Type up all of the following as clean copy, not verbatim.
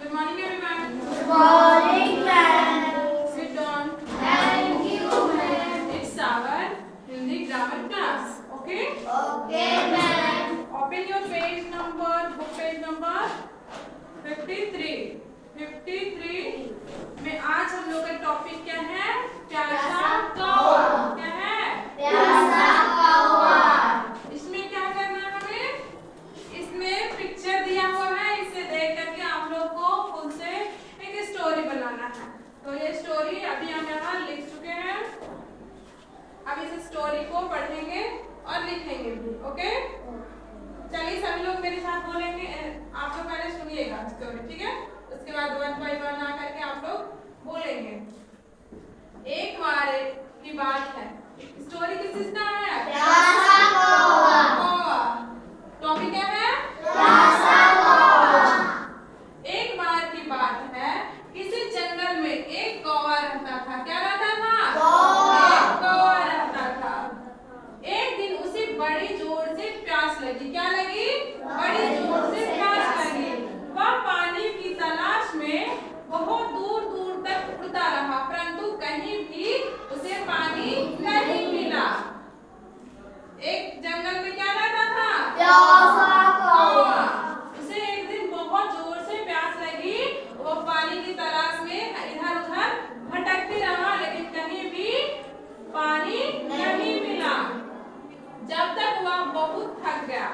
Good morning, everyone. Good morning, ma'am. Sit down. Thank you, ma'am. It's our Hindi grammar class. Okay? Okay, ma'am. Open your page number, book page number 53. 53 में आज हम लोग का topic क्या है? प्यासा कौवा। क्या है? प्यासा कौवा। इसमें क्या करना है हमें? इसमें पिक्चर दिया हुआ है, इसे देख करके आप लोग को खुद से एक स्टोरी बनाना है। तो ये स्टोरी अभी हम यहाँ लिख चुके हैं। अब इस स्टोरी को पढ़ेंगे और लिखेंगे भी। ओके? चलिए सभी लोग मेरे साथ बोलेंगे। आप लोग पहले सुनिएगा स्टोरी, ठीक है? उसके बाद वन बाय वन आ करके आप लोग बोलेंगे। एक बार की बात है। स्टोरी किसका है? प्यासा कौवा। कौवा। टॉपिक क्या है? प्यासा कौवा। एक बार की बात है, किसी जंगल में एक कौवा रहता था। क्या रहता था? कौवा। एक कौवा रहता था। एक दिन उसे बड़ी जोर से प्यास लगी। क्या लगी? बड़ी जोर से प्यास लगी। वह पानी की तलाश में बहुत दूर दूर तक उड़ता रहा, परंतु कहीं भी उसे पानी नहीं मिला। एक जंगल में क्या रहता था? प्यासा कौवा। उसे एक दिन बहुत जोर से प्यास लगी। वो पानी की तलाश में इधर उधर भटकते रहा, लेकिन कहीं भी पानी नहीं मिला। जब तक वह बहुत थक गया।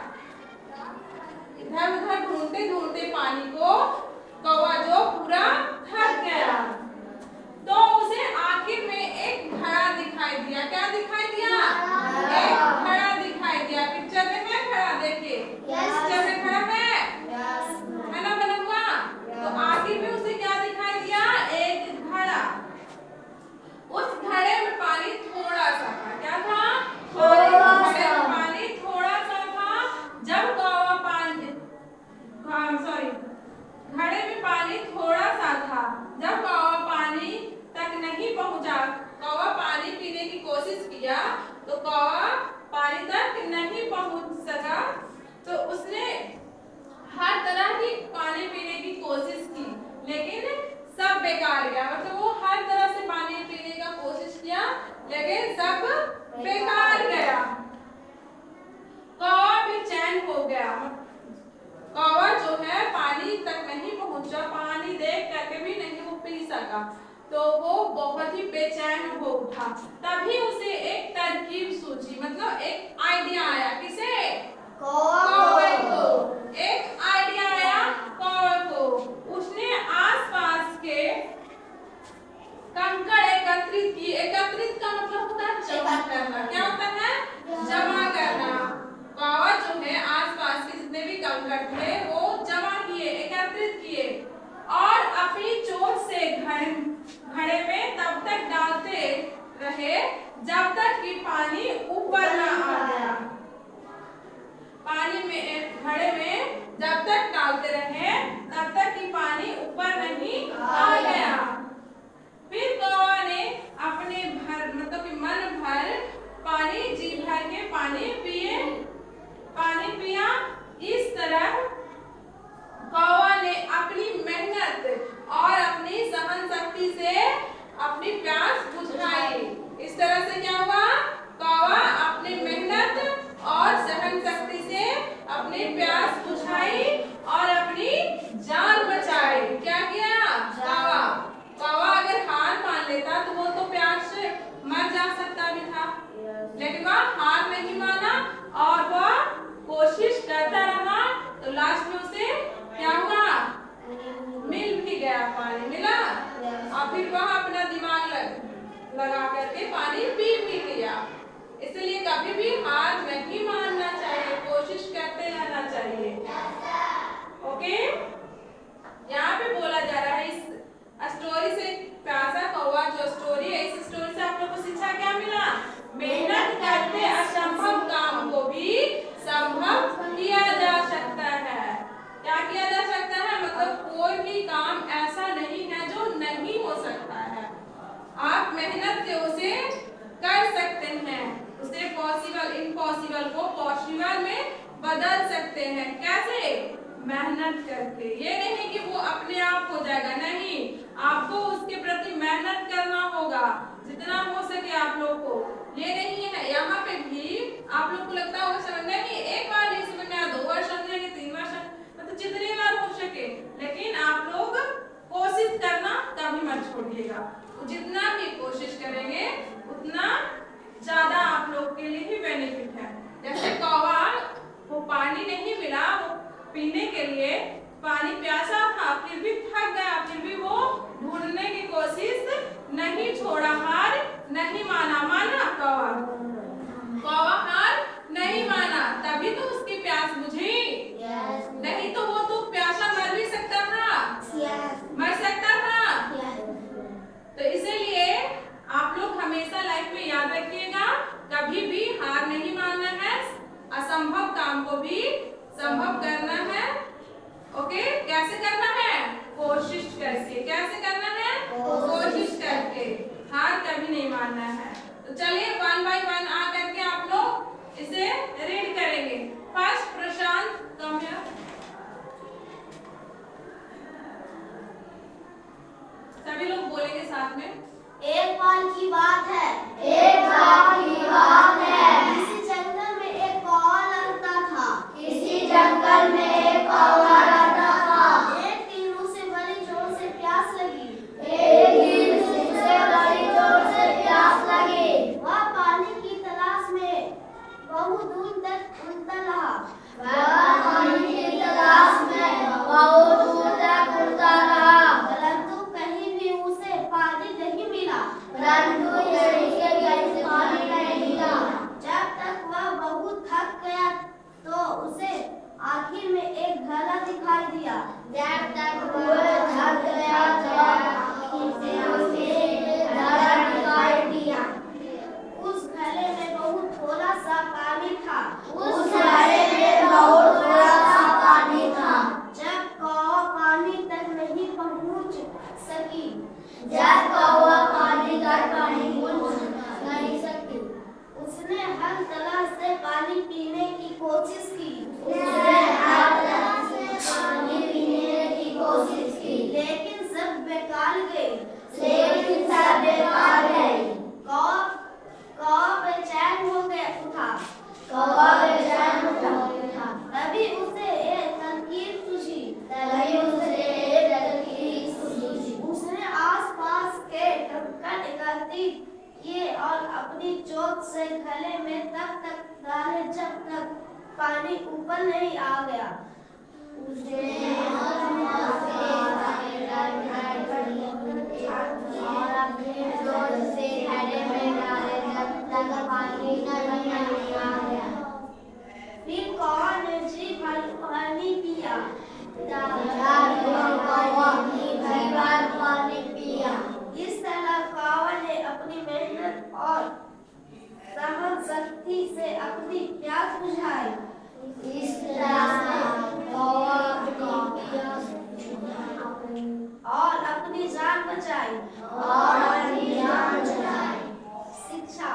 इधर उधर ढूंढते ढूंढते पानी को कौवा जो पूरा थक गया, तो उसे आखिर में एक घड़ा दिखाई दिया। क्या दिखाई दिया? एक घड़ा दिखाई दिया। पिक्चर में है घड़ा, देखिए। पिक्चर में घड़ा है ना बना हुआ? तो आखिर में उसे क्या दिखाई दिया? एक घड़ा। उस घड़े में पानी थोड़ा सा था। क्या था? घड़े में पानी थोड़ा सा था। जब कौवा घड़े में पानी थोड़ा सा था। जब कौवा पानी तक नहीं पहुंचा, कौवा पानी पीने की कोशिश किया, तो कौवा पानी तक नहीं पहुंच सका। तो उसने हर तरह की पानी पीने की कोशिश की, लेकिन सब बेकार गया। मतलब वो हर तरह से पानी पीने का कोशिश किया, लेकिन सब बेकार गया। कौवा बेचैन हो गया। कौवा जो है पानी तक नहीं पहुंचा, पानी देख करके भी नहीं वो पी सका, तो वो बहुत ही बेचैन हो उठा। तभी उसे एक तरकीब सूझी, मतलब एक आइडिया आया। किसे? कौवे को। एक आइडिया आया कौवे को। उसने आसपास के कंकड़ एकत्रित किए। एकत्रित का मतलब होता है जमा करना। क्या होता है? जमा करना। कौवा जो है आसपास के जितने भी कंकड़ थे वो जमा किए, एकत्रित किए, और अपनी चोंच से घड़े में तब तक डालते रहे जब तक कि पानी ऊपर ना आ गया। पानी में घड़े में जब तक डालते रहे तब तक कि पानी ऊपर नहीं आ गया। फिर कौवा ने अपने मतलब कि मन भर पानी, जी भर के पानी पिया। इस तरह कौवा ने अपनी मेहनत और अपनी सहन शक्ति से अपनी प्यास बुझाई। इस तरह से क्या हुआ? कौवा अपनी मेहनत और सहन शक्ति से अपनी प्यास बुझाई और अपनी जान बचाई। क्या किया कौवा? अगर हार मान लेता तो वो तो प्यास से मर जा सकता भी था, लेकिन वह हार नहीं माना और वह कोशिश करता रहा। तो लास्ट में उसे क्या हुआ? मिल भी गया, पानी मिला। और फिर वह अपना दिमाग लगा करके पानी पी भी लिया। इसलिए कभी भी हार नहीं मानना चाहिए, कोशिश करते रहना चाहिए। ओके? यहाँ पे बोला जा रहा है इस स्टोरी से, प्यासा कौवा जो स्टोरी है, इस स्टोरी से आप लोगों को शिक्षा क्या मिला? मेहनत करके असंभव काम को भी संभव किया जा सकता है। क्या किया जा सकता है? मतलब कोई भी काम ऐसा नहीं है जो नहीं हो सकता है। आप मेहनत से उसे कर सकते हैं, उसे इम्पॉसिबल को पॉसिबल में बदल सकते हैं। कैसे? मेहनत करके। ये नहीं कि वो अपने आप कीजिएगा। जितना भी कोशिश करेंगे उतना ज्यादा आप लोग के लिए ही बेनिफिट है। जैसे कौवा वो पानी नहीं मिला, वो पीने के लिए पानी प्यासा था, फिर भी थक गया, फिर भी वो ढूंढने की कोशिश नहीं छोड़ा, हार नहीं माना। माना कौवा? कौवा हार नहीं माना, तभी तो उसकी प्यास बुझी। नहीं तो वो तो प्यासा मर भी सकता था, मर सकता था। तो इसीलिए आप लोग हमेशा लाइफ में याद रखिएगा, कभी भी हार नहीं मानना है, असंभव काम को भी संभव करना है। ओके, कैसे करना है? कोशिश करके। कैसे करना है? कोशिश करके। हार कभी नहीं मानना है। तो चलिए 1 by 1 आ करके आप लोग इसे रीड करेंगे। First Prashant, come here. सभी लोग बोलेंगे साथ में। एक बार की बात है, एक बार की बात है, किसी जंगल में एक कौवा रहता था, किसी जंगल में एक कौवा रहता था। एक दिन उसे बड़ी जोर से प्यास लगी, एक दिन उसे बड़ी जोर से प्यास लगी। वह पानी की तलाश में बहुत दूर तक उड़ता रहा, वह पानी की तलाश में बहुत दूर तक उड़ता रहा, परंतु कहीं भी उसे पानी नहीं मिला, परंतु कहीं से पानी नहीं मिला। जब तक वह बहुत थक गया तो उसे आखिर में एक घड़ा दिखाई दिया। जब तक वह थक गया तो आखिर से उसे एक घड़ा दिखाई दिया। उस घड़े में बहुत थोड़ा सा पानी था, उस घड़े में बहुत थोड़ा सा पानी था। जब कौवा पानी तक नहीं पहुंच सकी, जब कौवा पानी तक नहीं सकी, उसने हर तरह से पानी पीने की कोशिश की, उसने हर तरह से पानी पीने की कोशिश की, लेकिन सब बेकार गई, लेकिन सब बेकार गई। कौवा बेचैन हो गया उठा, कौवा बेचैन उठा। तभी उसे एक तरकीब सूझी, तभी उसे एक तरकीब सूझी। उसने आसपास के कंकड़ एकत्रित किए और अपनी चोट से गले में तब तक डाले जब तक पानी ऊपर नहीं आ गया। उसने और अपने चोट से गले में डाले जब तक पानी नहीं आ गया। फिर कौवा ने जी भर पानी पिया, पानी पिया। इस तरह कौवा ने अपनी मेहनत और सहन शक्ति से अपनी प्यास बुझाई। इस तरह से कौवा अपनी प्यास और अपनी जान बचाई, और अपनी जान बचाई। शिक्षा,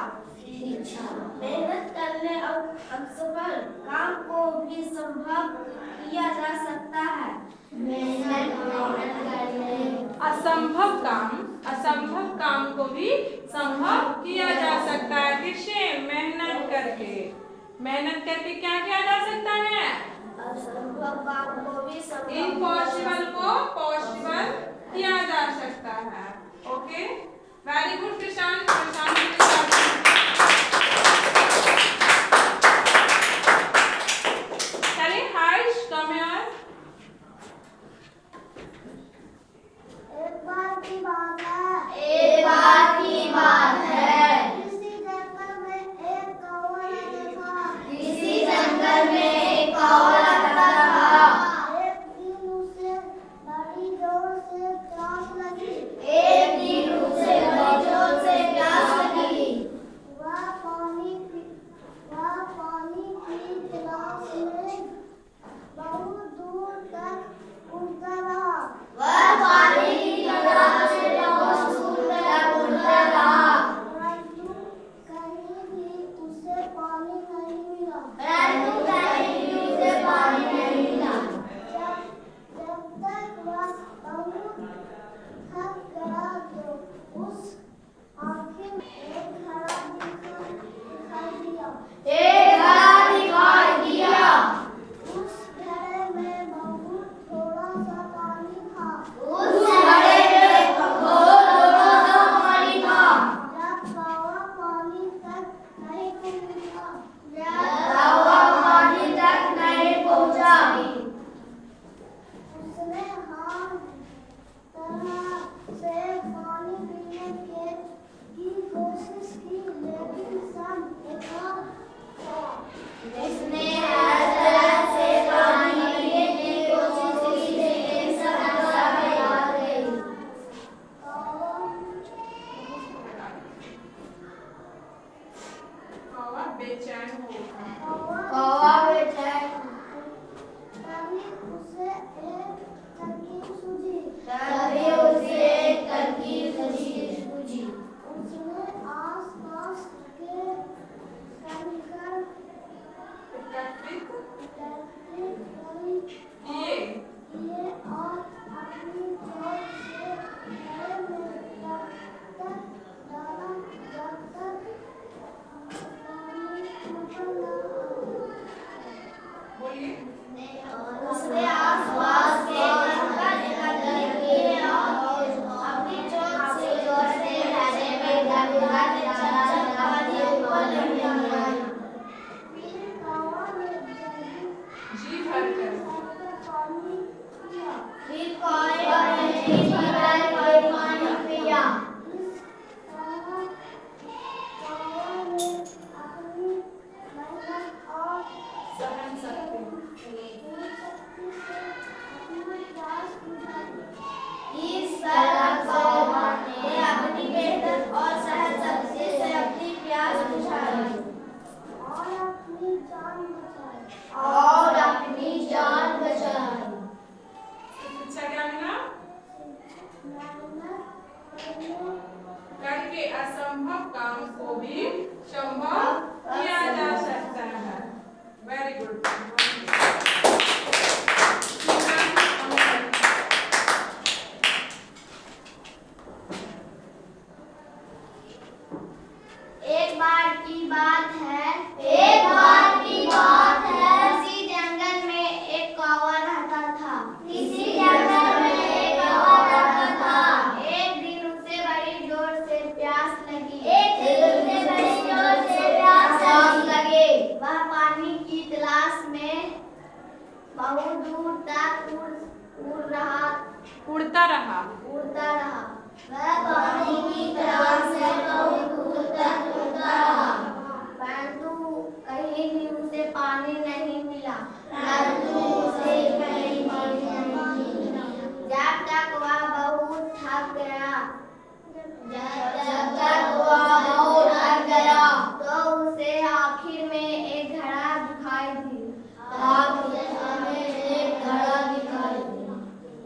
मेहनत करने और असफल काम को भी संभव किया जा सकता है। मेहनत करने असंभव काम को भी संभव किया जा सकता है। किससे? मेहनत करके। मेहनत करके क्या किया जा सकता है? असंभव काम को भी संभव, इम्पॉसिबल को पॉसिबल किया जा सकता है। ओके, वेरी गुड प्रशांत। चलिए हर्ष, कम हियर। एक बार की बात है, एक बार की बात है, किसी जंगल में एक कौवा रहता था, किसी जंगल में एक कौवा रहता था। एक दिन उसे उड़ता रहा। उड़ता रहा। वह पानी की तलाश से बहुत दूर तक उड़ता रहा, परंतु कहीं भी उसे पानी नहीं मिला। जब तक वह बहुत थक गया, तो उसे आखिर में एक घड़ा दिखाई दी।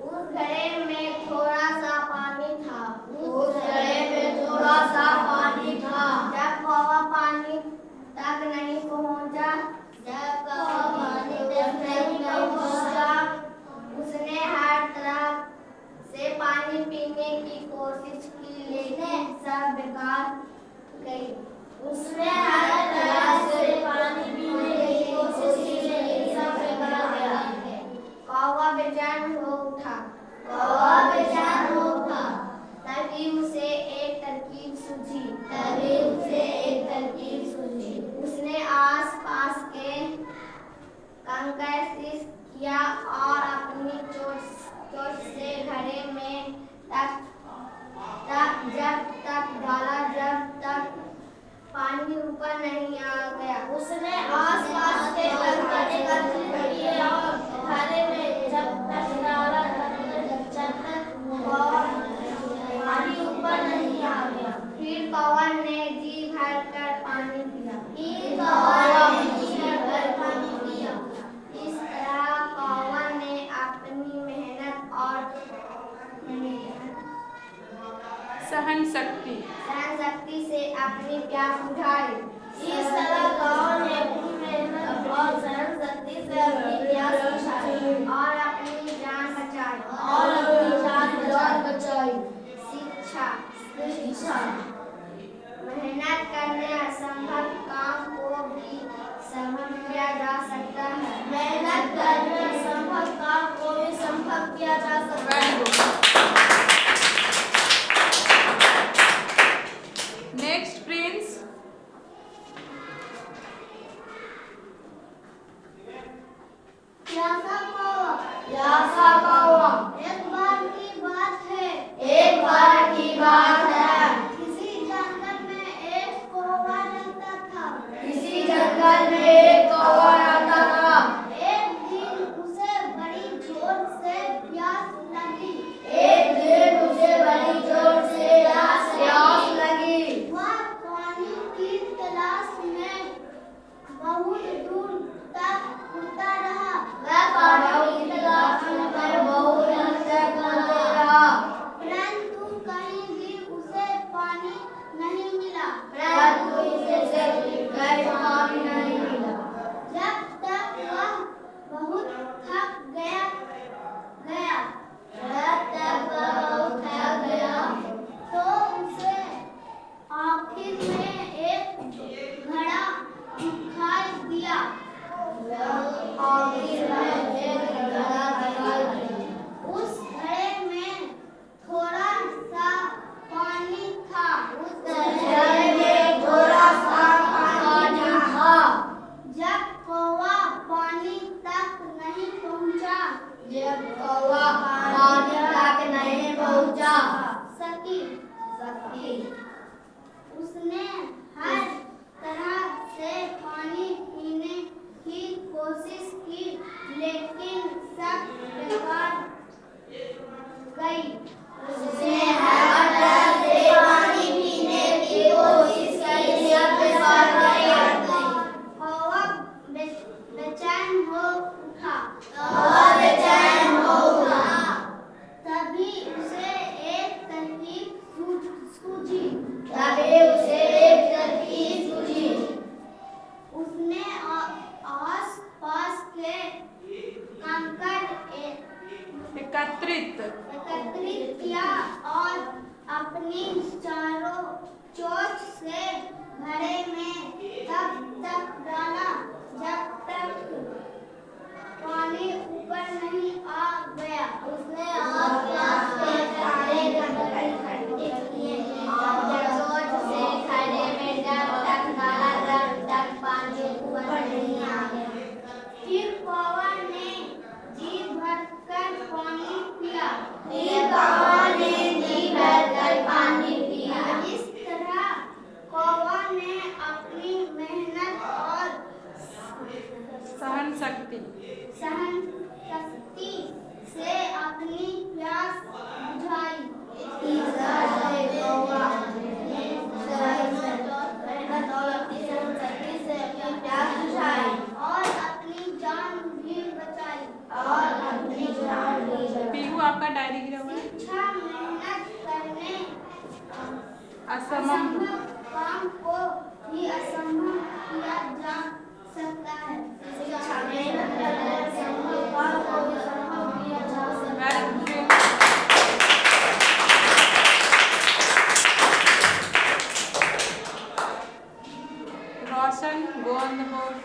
उस घड़े में थोड़ा सा पानी था। जब कौवा पानी तक नहीं पहुंचा, उसने हर तरफ से पानी पीने की कोशिश की, लेकिन सब बेकार गई। उसने हर तरफ से पानी पीने की कोशिश की, लेकिन सब बेकार गया। कौवा बेचैन हो उठा। तभी उसे एक तरकीब सूझी। उसने आस-पास के कंकड़ शीश किया और अपनी चोंच से घड़े में जब तक डाला जब तक पानी ऊपर नहीं आ गया। उसने आस-पास के कंकड़ एकत्रित किए और घड़े में जब तक डाला जब तक पानी ऊपर नहीं आ गया। फिर कौवा ने जी भरकर पानी पिया। इस तरह कौवा ने अपनी मेहनत और सहन शक्ति से अपनी प्यास बुझाई। इस तरह कौवा ने अपनी मेहनत और सहन शक्ति से अपनी प्यास बुझाई और अपनी जान बचाई। शिक्षा मेहनत करने असंभव काम को भी संभव किया जा सकता है। Next Prince. प्यासा कौवा। एक बार की बात है। किसी जंगल में एक कौवा रहता था। एक दिन उसे बड़ी जोर से प्यास लगी। वह पानी की तलाश में बहुत दूर तक उड़ता रहा, परंतु कहीं भी उसे पानी नहीं मिला। जब तक वह बहुत थक गया, तो उसे आखिर में एक घड़ा दिखाई दिया। उस घड़े में थोड़ा सा पानी था। जब कौवा पानी तक नहीं पहुंचा सकी, उसने हर तरह से पानी पीने की कोशिश की, लेकिन सब बेकार गई। कौवा बेचैन हो उठा। तभी उसे एक तरकीब सूझी। उसने आस-पास के कंकड़ एकत्रित किया और अपनी चारों चोंच से घड़े में तब तक डाला जब तक पानी ऊपर नहीं आ गया। उसने आस-पास के कंकड़ इकट्ठे किए और चोंच से घड़े में जब तक डाला जब तक पानी ऊपर नहीं आ गया। फिर कौवा ने जी भरकर पानी पिया। आपका डायरी गिरा हुआ है? शिक्षा मेहनत करने असमम काम को भी असंभव किया जा सकता है। शिक्षा मेहनत करने असंभव काम को भी संभव किया जा सकता है। रोशन गो ऑन द बोर्ड।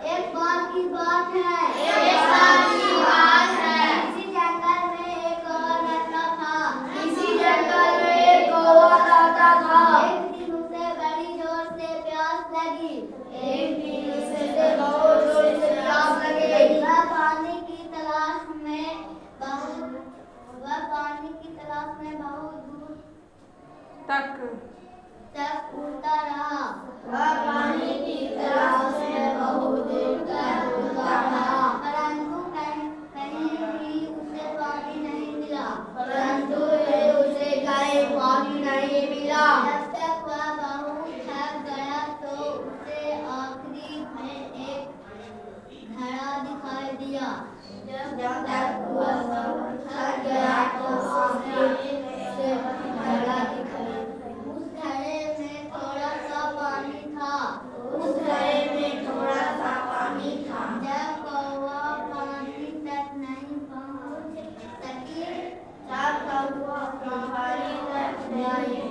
एक बार की बात है, एक बार की बात है, किसी जंगल में एक कौवा रहता था, किसी जंगल में एक कौवा रहता था। एक दिन उसे बड़ी जोर से प्यास लगी, एक दिन उसे बहुत जोर से प्यास लगी। वह पानी की तलाश में बहुत दूर तक उड़ता रहा। वह पानी की तलाश में बहुत दूर तक उड़ता रहा, परंतु कहीं भी उसे पानी नहीं मिला। जब तक वह बहुत थक गया तो उसे आखिरी में एक घड़ा दिखाई दिया। जब तक वह बहुत थक गया तो आखिरी में उसे घड़ा दिखाई दिया। उस घड़े में थोड़ा सा पानी था। जब कौवा पानी तक नहीं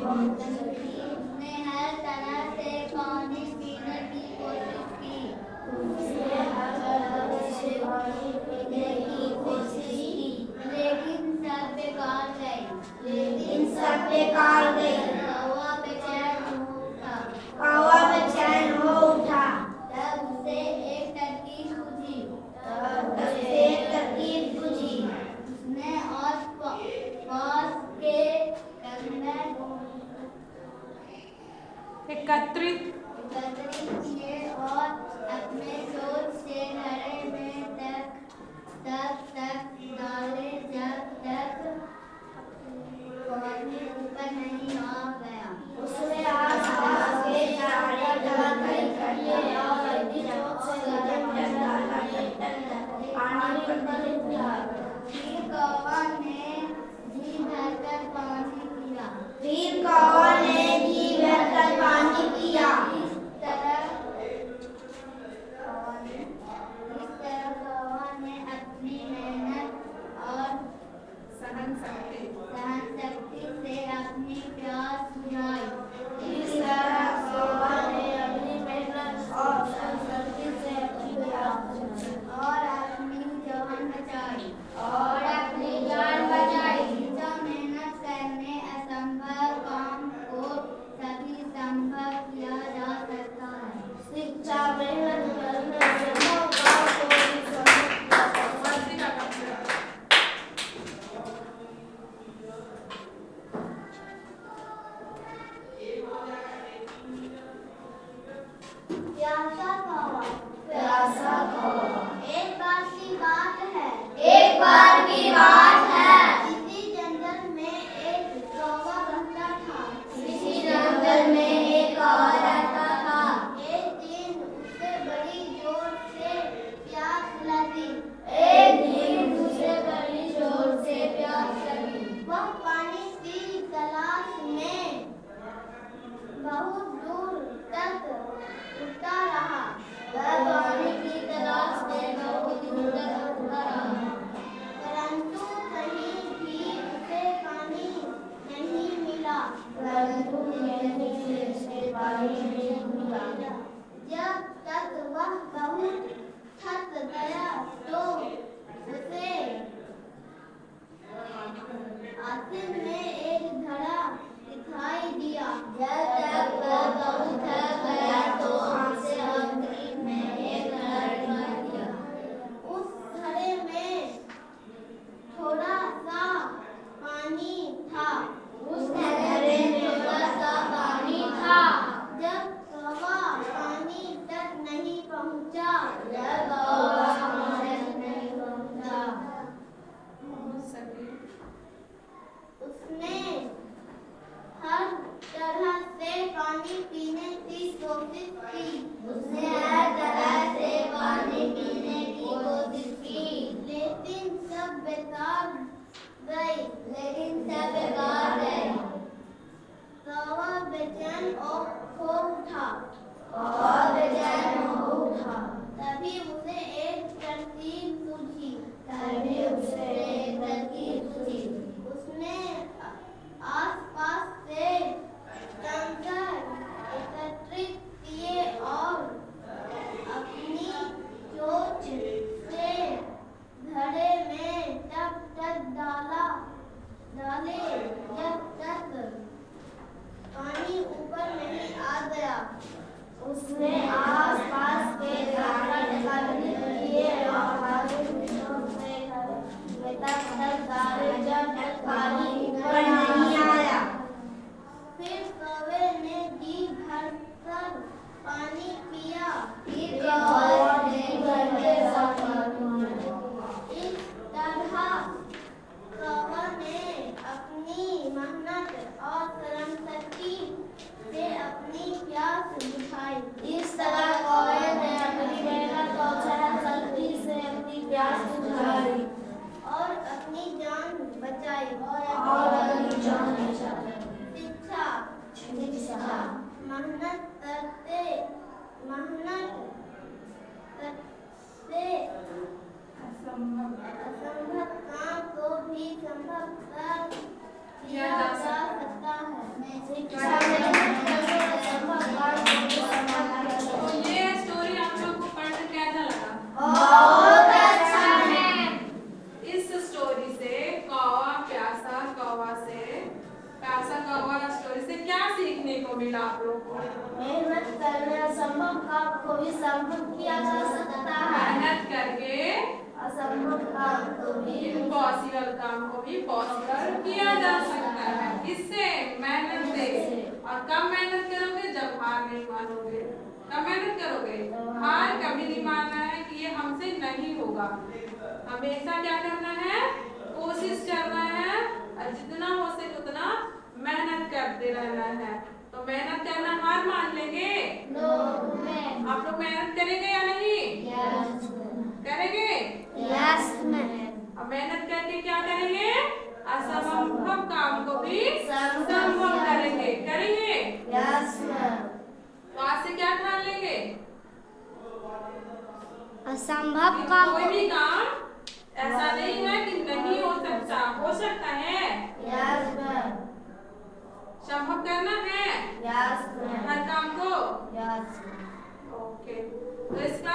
पहुंच सकी, उसने हर तरह से पानी पीने की कोशिश की, लेकिन सब बेकार गई। कौवा बेचैन हो उठा। तब उसे एक तरकीब सूझी। उसने पास के कंदर एकत्रित किए और अपने सोच से घड़े में तब तक डाले जब तक पानी ऊपर नहीं आ गया। उसने आस-पास के सारे घर इकट्ठे और जोत से गरम डाला पानी ऊपर उठा। फिर कौवा ने जी भरकर पानी पिया। इस तरह कौवा ने अपनी मेहनत और सहन शक्ति से अपनी प्यास बुझाई। और अपनी जान बचाई। शिक्षा मेहनत करने असंभव काम की। उसने हर तरह से पानी पीने की कोशिश की, लेकिन सब बेकार गई। कौवा बेचैन हो उठा। तभी उसे एक तरकीब सूझी। उसने आसपास से कंकड़ एकत्रित किए और अपनी चोंच से घड़े में तब तक डाले जब तक पानी ऊपर नहीं आ गया। उसने आसपास के कंकड़ एकत्रित किए और अपनी चोंच से घड़े में तब तक डाले जब तक पानी ऊपर नहीं आया। फिर कौवे ने जी भरकर पानी पिया। इस तरह कौवा ने अपनी मेहनत और श्रमशक्ति से अपनी प्यास बुझाई और अपनी जान बचाई। शिक्षा मेहनत करते असंभव काम को भी संभव कर दिया जा सकता है। शिक्षा तो ये स्टोरी आप लोग को पढ़कर कैसा लगा? बहुत अच्छा है। इस स्टोरी से कौवा प्यासा स्टोरी से क्या सीखने को मिला आप लोग को? मेहनत करने असंभव काम को भी संभव किया जा सकता है। मेहनत करके असंभव काम को भी इम्पॉसिबल काम को भी पॉसिबल किया जा सकता है। किससे? मेहनत से। और कब मेहनत करोगे? जब हार नहीं मानोगे। कब मेहनत करोगे? हार कभी नहीं मानना है कि ये हमसे नहीं होगा। हमेशा क्या करना है? कोशिश करना है और जितना हो सके उतना मेहनत करते रहना है। तो मेहनत करना हार मान लेंगे? आप लोग मेहनत करेंगे या नहीं? करेंगे? अब मेहनत करके क्या करेंगे? असंभव काम को भी संभव करेंगे। तो आज से क्या ठान लेंगे? असंभव काम कोई भी काम ऐसा नहीं है कि नहीं हो सकता, हो सकता है। संभव करना है हर काम को। ओके, तो इसका